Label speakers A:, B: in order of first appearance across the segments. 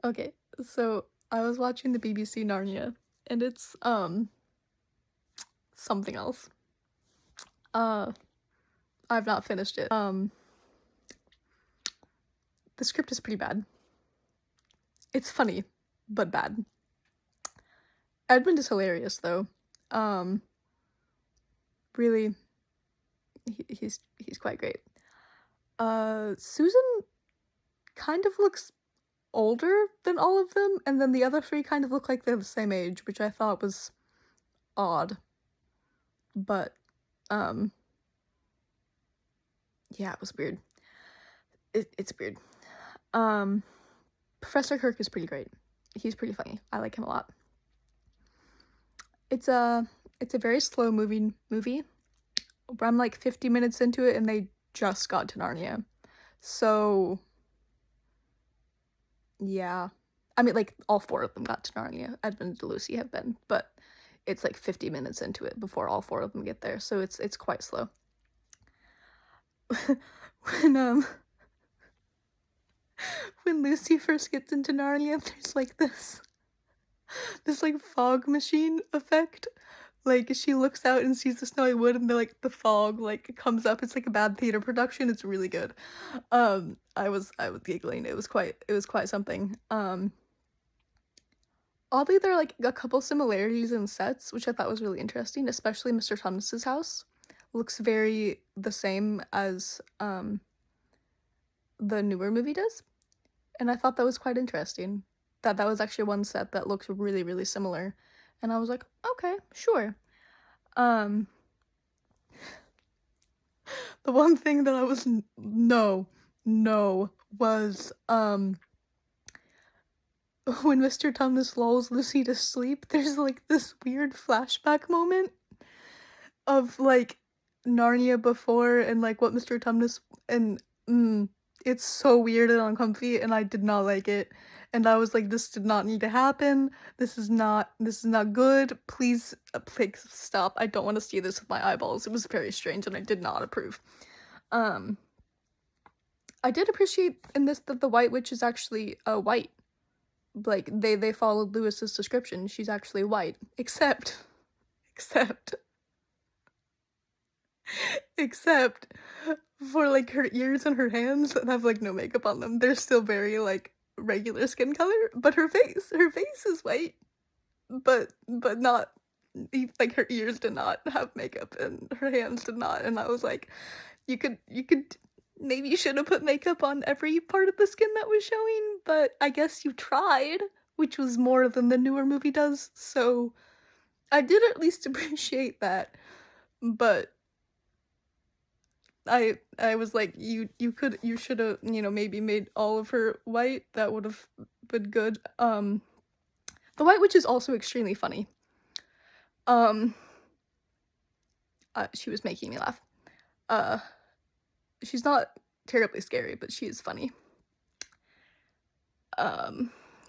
A: Okay, so I was watching the BBC Narnia, and it's something else. Uh, I've not finished it. The script is pretty bad. It's funny, but bad. Edmund is hilarious though. Um, really, he's quite great. Susan kind of looks older than all of them, and then the other three kind of look like they're the same age, which I thought was odd. But um, yeah, it was weird. It's weird. Um, Professor Kirk is pretty great. He's pretty funny. I like him a lot. It's a it's a very slow moving movie. I'm like 50 minutes into it and they just got to Narnia. So yeah. I mean like all four of them got to Narnia. Edmund and Lucy have been, but it's like 50 minutes into it before all four of them get there. So it's quite slow. when when Lucy first gets into Narnia, there's like this like fog machine effect. Like she looks out and sees the snowy wood and the fog like comes up. It's like a bad theater production. It's really good. I was giggling. It was quite something. Oddly there are like a couple similarities in sets, which I thought was really interesting, especially Mr. Thomas's house. Looks very the same as the newer movie does. And I thought that was quite interesting. That was actually one set that looks really, really similar. And I was like, okay, sure. Um, the one thing that I was no was when Mr. Tumnus lulls Lucy to sleep, there's like this weird flashback moment of like Narnia before and like what Mr. Tumnus and it's so weird and uncomfy and I did not like it. And I was like, this did not need to happen. This is not good. Please stop. I don't want to see this with my eyeballs. It was very strange and I did not approve. Um I did appreciate in this that the White Witch is actually white. Like they followed Lewis's description. She's actually white. Except except for like her ears and her hands that have like no makeup on them. They're still very like regular skin color, but her face is white, but not like her ears did not have makeup and her hands did not. And I was like, you could maybe you should have put makeup on every part of the skin that was showing, but I guess you tried, which was more than the newer movie does. So I did at least appreciate that, but I was like, you should have, maybe made all of her white. That would have been good. The White Witch is also extremely funny. Um, she was making me laugh. She's not terribly scary, but she is funny.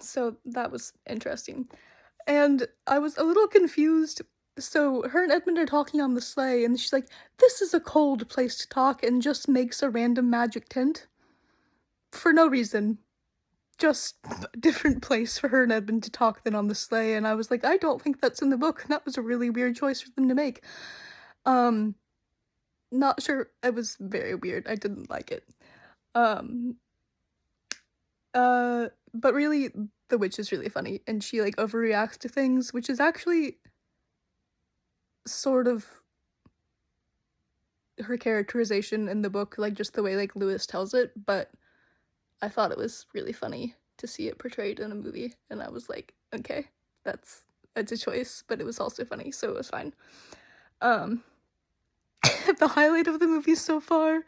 A: So that was interesting. And I was a little confused. So her and Edmund are talking on the sleigh, and she's like, "This is a cold place to talk," and just makes a random magic tent. For no reason. Just a different place for her and Edmund to talk than on the sleigh, and I was like, I don't think that's in the book, and that was a really weird choice for them to make. Um, Not sure. It was very weird. I didn't like it. Um, but really, the witch is really funny, and she like overreacts to things, which is actually sort of her characterization in the book, like just the way like Lewis tells it, but I thought it was really funny to see it portrayed in a movie, and I was like, okay, it's a choice, but it was also funny, so it was fine. The highlight of the movie so far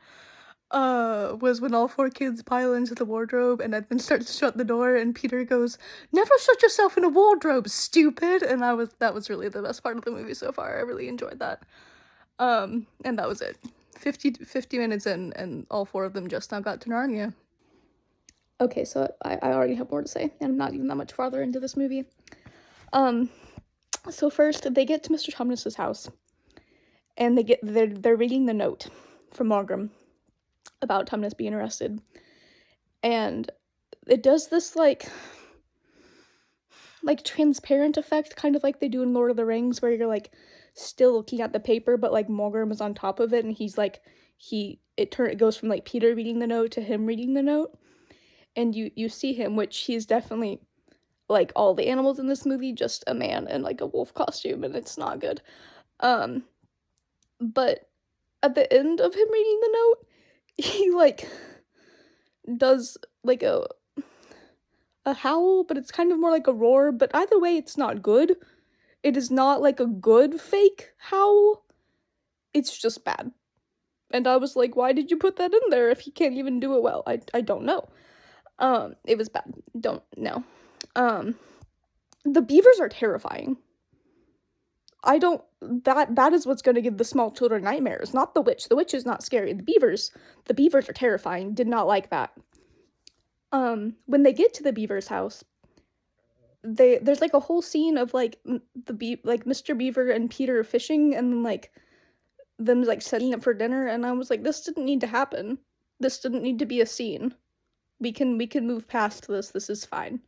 A: was when all four kids pile into the wardrobe and Edmund starts to shut the door and Peter goes, "Never shut yourself in a wardrobe, stupid!" And that was really the best part of the movie so far. I really enjoyed that. And that was it. 50 minutes in and all four of them just now got to Narnia. Okay, so I already have more to say, and I'm not even that much farther into this movie. So first they get to Mr. Thomas's house, and they're reading the note from Margrim about Tumnus being arrested, and it does this like like, transparent effect, kind of like they do in Lord of the Rings, where you're, like, still looking at the paper, but, like, Morgrim is on top of it, and he's, like, it goes from, like, Peter reading the note to him reading the note, and you see him, which he's definitely, like all the animals in this movie, just a man in, like, a wolf costume, and it's not good. Um, but at the end of him reading the note, he, like, does, like, a howl, but it's kind of more like a roar, but either way, it's not good. It is not, like, a good fake howl. It's just bad. And I was like, "Why did you put that in there if he can't even do it well?" I don't know. It was bad. Don't know. Um, the beavers are terrifying. I don't that is what's gonna give the small children nightmares, not the witch. The witch is not scary. The beavers are terrifying. Did not like that. When they get to the beaver's house, there's like a whole scene of like like Mr. Beaver and Peter fishing, and then like them like setting up for dinner, and I was like, this didn't need to happen. This didn't need to be a scene. We can move past this. This is fine.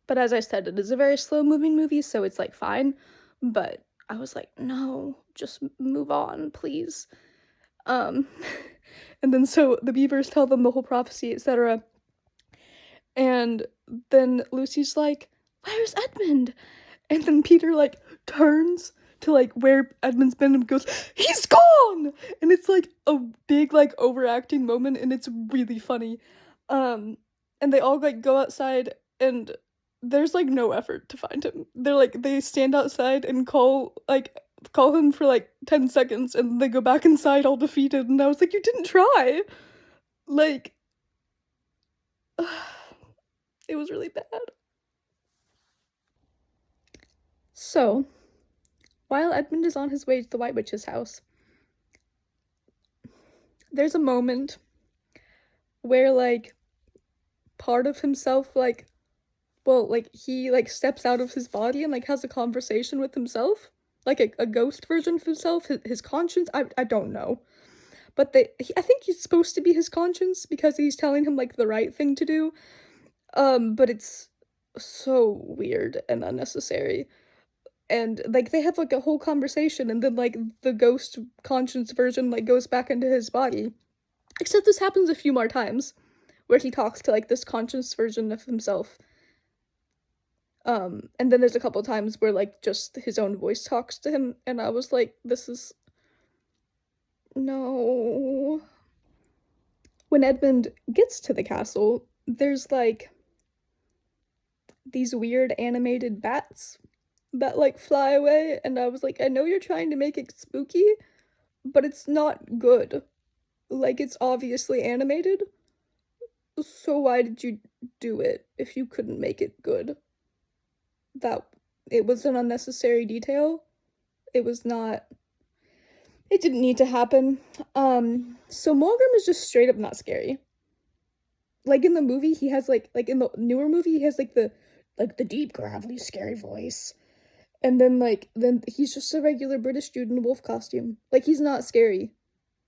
A: But as I said, it is a very slow moving movie, so it's like fine. But I was like, no, just move on, please. And then so the beavers tell them the whole prophecy, etc. And then Lucy's like, "Where's Edmund?" And then Peter like turns to like where Edmund's been and goes, "He's gone!" And it's like a big like overacting moment, and it's really funny. And they all like go outside, and there's like no effort to find him. They stand outside and call him for like 10 seconds, and they go back inside all defeated, and I was like, you didn't try. Like it was really bad. So, while Edmund is on his way to the White Witch's house, there's a moment where like part of himself he like steps out of his body and like has a conversation with himself, like a ghost version of himself, his conscience. I don't know, but I think he's supposed to be his conscience because he's telling him like the right thing to do. But it's so weird and unnecessary. And like they have like a whole conversation, and then like the ghost conscience version like goes back into his body. Except this happens a few more times where he talks to like this conscious version of himself. And then there's a couple times where like just his own voice talks to him, and I was like, this is no. When Edmund gets to the castle, there's like these weird animated bats that like fly away, and I was like, I know you're trying to make it spooky, but it's not good. Like, it's obviously animated, so why did you do it if you couldn't make it good? That it was an unnecessary detail. It didn't need to happen. So Morgrim is just straight up not scary. Like in the movie, he has like in the newer movie, he has like the deep, gravelly, scary voice. And then he's just a regular British dude in a wolf costume. Like, he's not scary.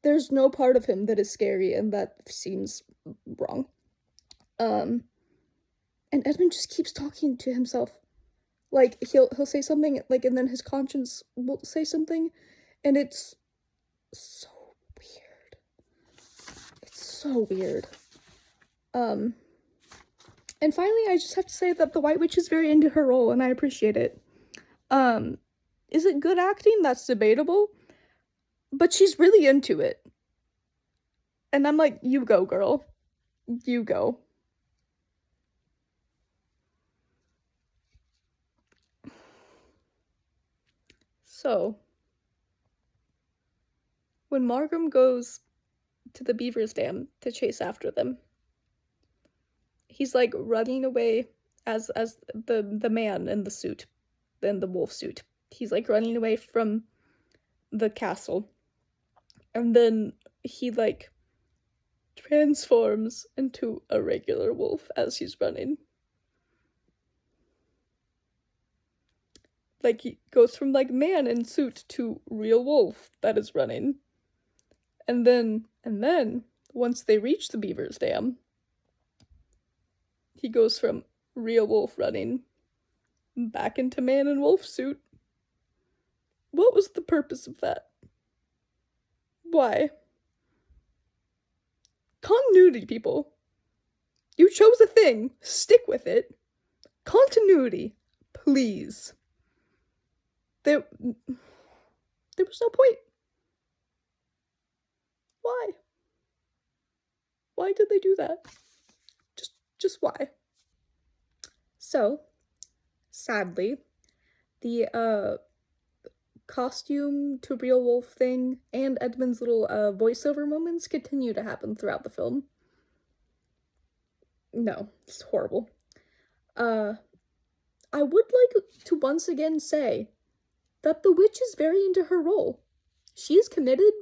A: There's no part of him that is scary, and that seems wrong. And Edmund just keeps talking to himself. Like, he'll say something, like, and then his conscience will say something, and it's so weird. It's so weird. And finally, I just have to say that the White Witch is very into her role, and I appreciate it. Is it good acting? That's debatable. But she's really into it. And I'm like, you go, girl. You go. So, when Morgrim goes to the beaver's dam to chase after them, he's like running away as the man in the suit, in the wolf suit. He's like running away from the castle. And then he like transforms into a regular wolf as he's running. Like, he goes from like man in suit to real wolf that is running. And then once they reach the beaver's dam, he goes from real wolf running back into man and wolf suit. What was the purpose of that? Why? Continuity, people. You chose a thing. Stick with it. Continuity. Please. There was no point. Why? Why did they do that? Just why? So, sadly, the costume to real wolf thing and Edmund's little voiceover moments continue to happen throughout the film. No, it's horrible. I would like to once again say that the witch is very into her role. She's committed,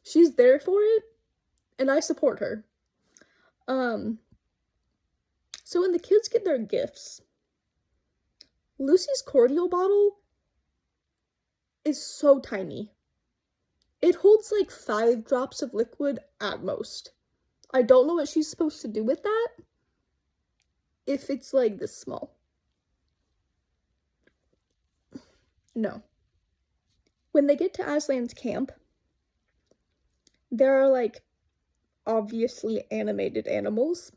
A: she's there for it, and I support her. So when the kids get their gifts, Lucy's cordial bottle is so tiny. It holds like 5 drops of liquid at most. I don't know what she's supposed to do with that if it's like this small. No. When they get to Aslan's camp, there are like obviously animated animals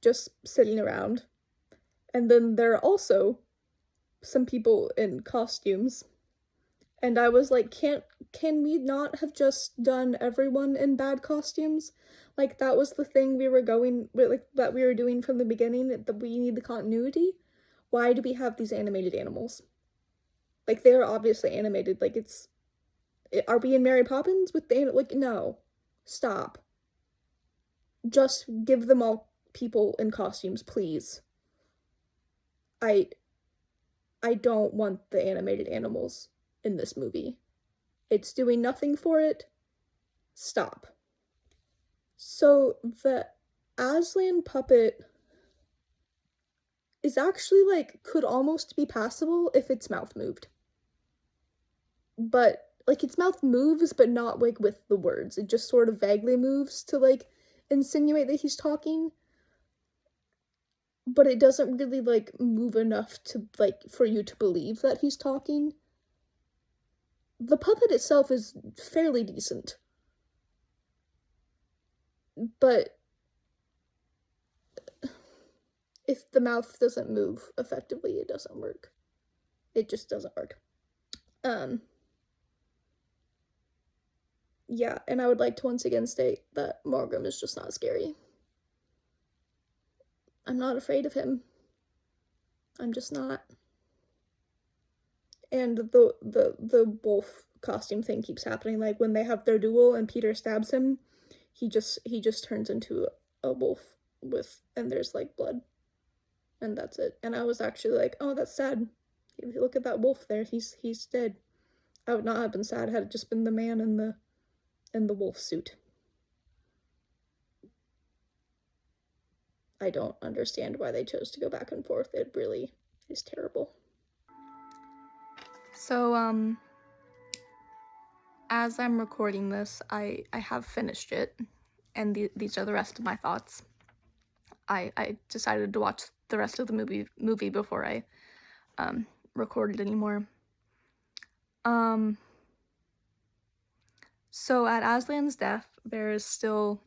A: just sitting around. And then there are also some people in costumes. And I was like, can we not have just done everyone in bad costumes? Like, that was the thing we were going with, like, that we were doing from the beginning, that we need the continuity. Why do we have these animated animals? Like, they're obviously animated. Like, are we in Mary Poppins with the, like, no. Stop. Just give them all people in costumes, please. I don't want the animated animals in this movie. It's doing nothing for it. Stop. So the Aslan puppet is actually like, could almost be passable if its mouth moved. But like, its mouth moves, but not like with the words. It just sort of vaguely moves to like insinuate that he's talking. But it doesn't really like move enough to like for you to believe that he's talking. The puppet itself is fairly decent. But if the mouth doesn't move effectively, it doesn't work. It just doesn't work. Yeah, and I would like to once again state that Morgrim is just not scary. I'm not afraid of him. I'm just not. And the wolf costume thing keeps happening. Like, when they have their duel and Peter stabs him, he just turns into a wolf and there's like blood. And that's it. And I was actually like, oh, that's sad. Look at that wolf there. He's dead. I would not have been sad had it just been the man in the wolf suit. I don't understand why they chose to go back and forth. It really is terrible. So, as I'm recording this, I have finished it, and these are the rest of my thoughts. I decided to watch the rest of the movie before I recorded anymore. So at Aslan's death, there is still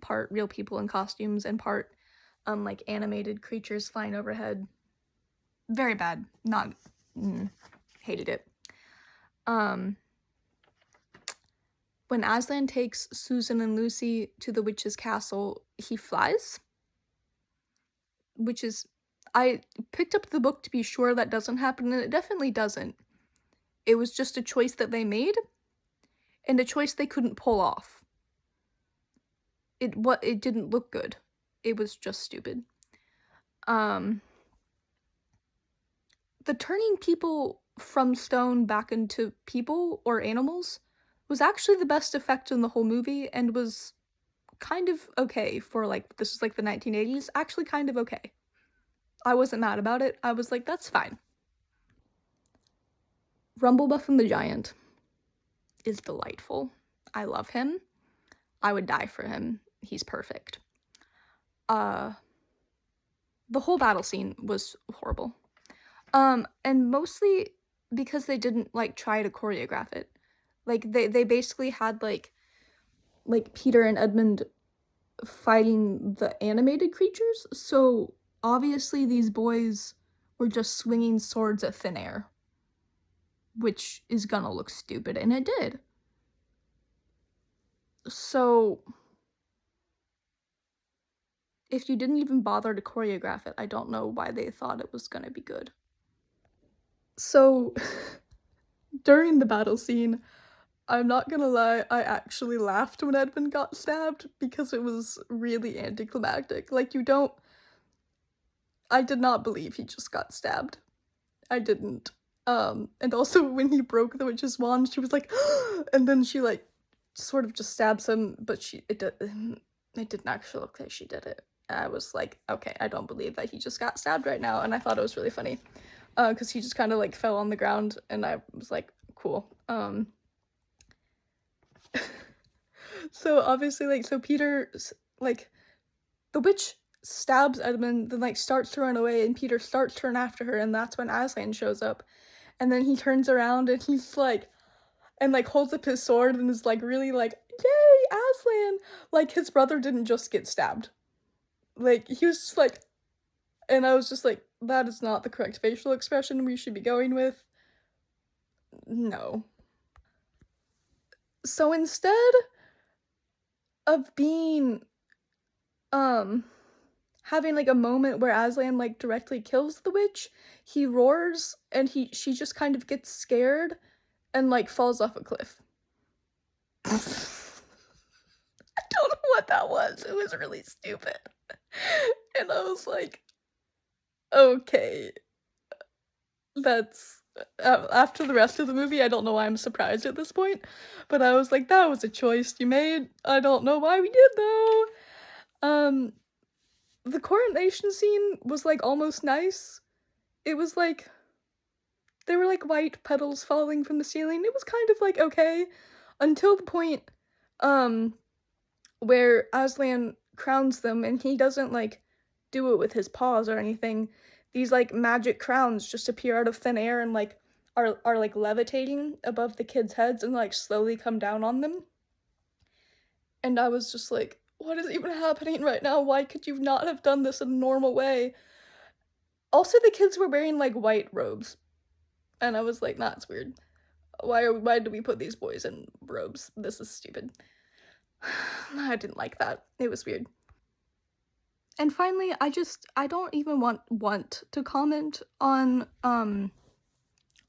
A: part real people in costumes and part like animated creatures flying overhead. Very bad. Hated it. When Aslan takes Susan and Lucy to the witch's castle, he flies. Which is, I picked up the book to be sure that doesn't happen, and it definitely doesn't. It was just a choice that they made, and a choice they couldn't pull off. It didn't look good. It was just stupid. The turning people from stone back into people or animals was actually the best effect in the whole movie, and was kind of okay for, like, this is like the 1980s, actually kind of okay. I wasn't mad about it. I was like, that's fine. Rumblebuff and the Giant is delightful. I love him. I would die for him. He's perfect. The whole battle scene was horrible. And mostly because they didn't, like, try to choreograph it. Like, they basically had, like, Peter and Edmund fighting the animated creatures, so, obviously, these boys were just swinging swords at thin air, which is gonna look stupid, and it did. So, if you didn't even bother to choreograph it, I don't know why they thought it was gonna be good. So, during the battle scene, I'm not gonna lie, I actually laughed when Edmund got stabbed because it was really anticlimactic. Like, I did not believe he just got stabbed. I didn't. And also when he broke the witch's wand, she was like, and then she, like, sort of just stabs him, but it didn't actually look like she did it. I was like, okay, I don't believe that he just got stabbed right now, and I thought it was really funny. Because he just kind of, like, fell on the ground, and I was like, cool. So obviously, like, so Peter, like, the witch stabs Edmund, then, like, starts to run away, and Peter starts to run after her, and that's when Aslan shows up. And then he turns around and he's like, and, like, holds up his sword and is like really like, yay, Aslan! Like, his brother didn't just get stabbed. Like, he was just like, and I was just like, that is not the correct facial expression we should be going with. No. So instead of being, having, like, a moment where Aslan, like, directly kills the witch, he roars and she just kind of gets scared and, like, falls off a cliff. I don't know what that was. It was really stupid. And I was like, "Okay, that's" after the rest of the movie, I don't know why I'm surprised at this point, but I was like, "That was a choice you made. I don't know why we did, though." Um, the coronation scene was, like, almost nice. It was like there were, like, white petals falling from the ceiling. It was kind of, like, okay, until the point, um, where Aslan crowns them, and he doesn't, like, do it with his paws or anything. These, like, magic crowns just appear out of thin air and, like, are, like, levitating above the kids' heads and, like, slowly come down on them. And I was just like, "What is even happening right now? Why could you not have done this in a normal way?" Also, the kids were wearing, like, white robes, and I was like, "Nah, it's weird. Why do we put these boys in robes? This is stupid." I didn't like that. It was weird. And finally, I don't even want to comment on,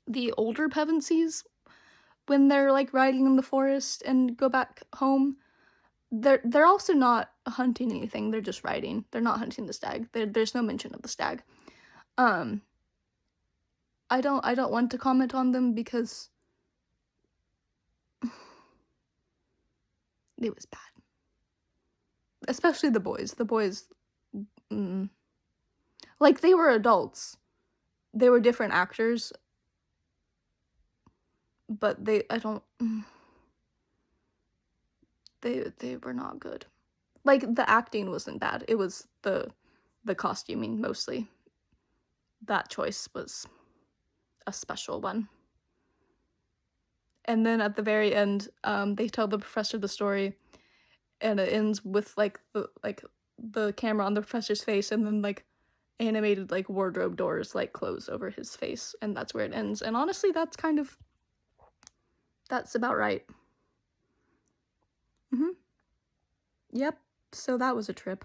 A: the older Pevensies when they're, like, riding in the forest and go back home. They're also not hunting anything, they're just riding. They're not hunting the stag. There's no mention of the stag. Um, I don't want to comment on them because it was bad. Especially the boys. The boys, mm, like, they were adults. They were different actors, but I don't, they were not good. Like, the acting wasn't bad, it was the costuming, mostly. That choice was a special one. And then at the very end, they tell the professor the story, and it ends with, like, the camera on the professor's face, and then, like, animated, like, wardrobe doors, like, close over his face, and that's where it ends, and honestly, that's about right. Mhm. Yep, so that was a trip.